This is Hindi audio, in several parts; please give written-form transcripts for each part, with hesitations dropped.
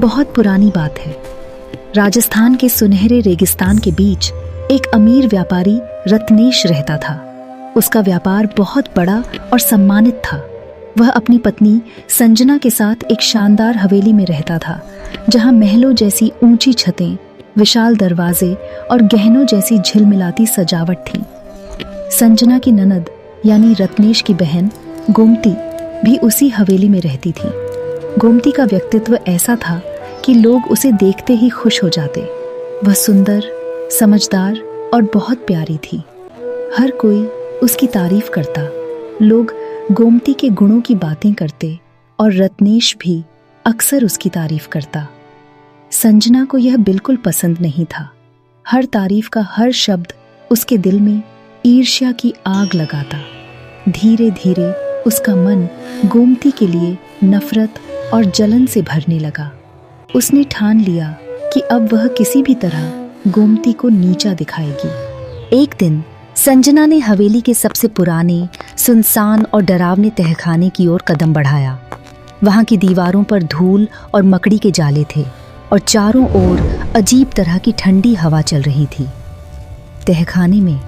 बहुत पुरानी बात है। राजस्थान के सुनहरे रेगिस्तान के बीच एक अमीर व्यापारी रत्नेश रहता था। उसका व्यापार बहुत बड़ा और सम्मानित था। वह अपनी पत्नी संजना के साथ एक शानदार हवेली में रहता था, जहां महलों जैसी ऊंची छतें, विशाल दरवाजे और गहनों जैसी झिलमिलाती सजावट थी। संजना की ननद यानी रत्नेश की बहन गोमती भी उसी हवेली में रहती थी। गोमती का व्यक्तित्व ऐसा था कि लोग उसे देखते ही खुश हो जाते। वह सुंदर, समझदार और बहुत प्यारी थी। हर कोई उसकी तारीफ करता। लोग गोमती के गुणों की बातें करते और रत्नेश भी अक्सर उसकी तारीफ करता। संजना को यह बिल्कुल पसंद नहीं था। हर तारीफ का हर शब्द उसके दिल में ईर्ष्या की आग लगाता। धीरे धीरे उसका मन गोमती के लिए नफरत और जलन से भरने लगा। उसने ठान लिया कि अब वह किसी भी तरह गोमती को नीचा दिखाएगी। एक दिन संजना ने हवेली के सबसे पुराने, सुनसान और डरावने तहखाने की ओर कदम बढ़ाया। वहां की दीवारों पर धूल और मकड़ी के जाले थे और चारों ओर अजीब तरह की ठंडी हवा चल रही थी। तहखाने में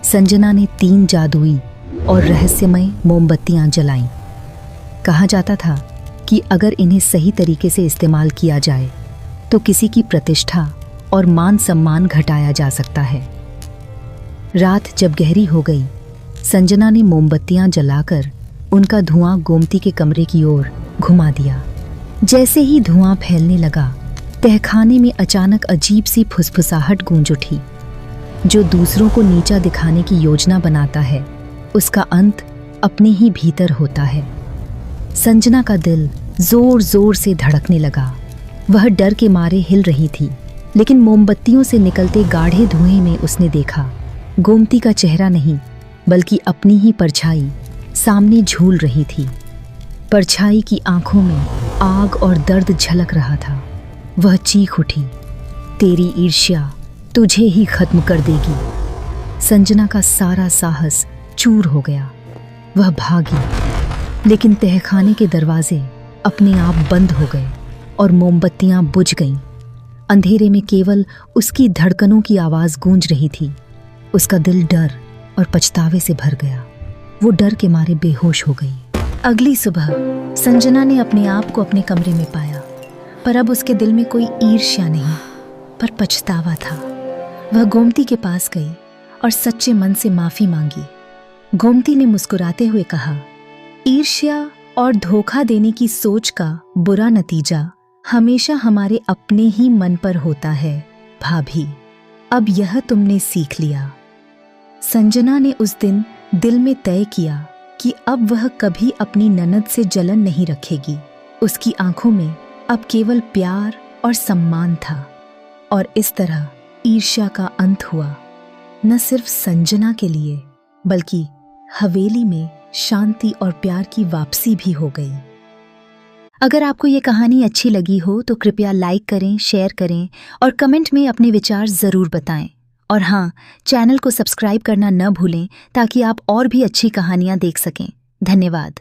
संजना ने 3 जादुई और रहस्यमय मोमबत्तियां जलाईं। कहा जाता था कि अगर इन्हें सही तरीके से इस्तेमाल किया जाए तो किसी की प्रतिष्ठा और मान सम्मान घटाया जा सकता है। रात जब गहरी हो गई, संजना ने मोमबत्तियां जलाकर उनका धुआं गोमती के कमरे की ओर घुमा दिया। जैसे ही धुआं फैलने लगा, तहखाने में अचानक अजीब सी फुसफुसाहट गूंज उठी। जो दूसरों को नीचा दिखाने की योजना बनाता है, उसका अंत अपने ही भीतर होता है। संजना का दिल जोर जोर से धड़कने लगा। वह डर के मारे हिल रही थी, लेकिन मोमबत्तियों से निकलते गाढ़े धुएं में उसने देखा गोमती का चेहरा नहीं, बल्कि अपनी ही परछाई सामने झूल रही थी। परछाई की आंखों में आग और दर्द झलक रहा था। वह चीख उठी, तेरी ईर्ष्या तुझे ही खत्म कर देगी। संजना का सारा साहस चूर हो गया। वह भागी, लेकिन तहखाने के दरवाजे अपने आप बंद हो गए और मोमबत्तियां बुझ गईं। अंधेरे में केवल उसकी धड़कनों की आवाज गूंज रही थी। उसका दिल डर और पछतावे से भर गया। वो डर के मारे बेहोश हो गई। अगली सुबह संजना ने अपने आप को अपने कमरे में पाया, पर अब उसके दिल में कोई ईर्ष्या नहीं, पर पछतावा था। वह गोमती के पास गई और सच्चे मन से माफी मांगी। गोमती ने मुस्कुराते हुए कहा, ईर्ष्या और धोखा देने की सोच का बुरा नतीजा हमेशा हमारे अपने ही मन पर होता है भाभी। अब यह तुमने सीख लिया। संजना ने उस दिन दिल में तय किया कि अब वह कभी अपनी ननद से जलन नहीं रखेगी। उसकी आंखों में अब केवल प्यार और सम्मान था। और इस तरह ईर्ष्या का अंत हुआ, न सिर्फ संजना के लिए, बल्कि हवेली में शांति और प्यार की वापसी भी हो गई। अगर आपको ये कहानी अच्छी लगी हो तो कृपया लाइक करें, शेयर करें और कमेंट में अपने विचार ज़रूर बताएं। और हाँ, चैनल को सब्सक्राइब करना न भूलें ताकि आप और भी अच्छी कहानियाँ देख सकें। धन्यवाद।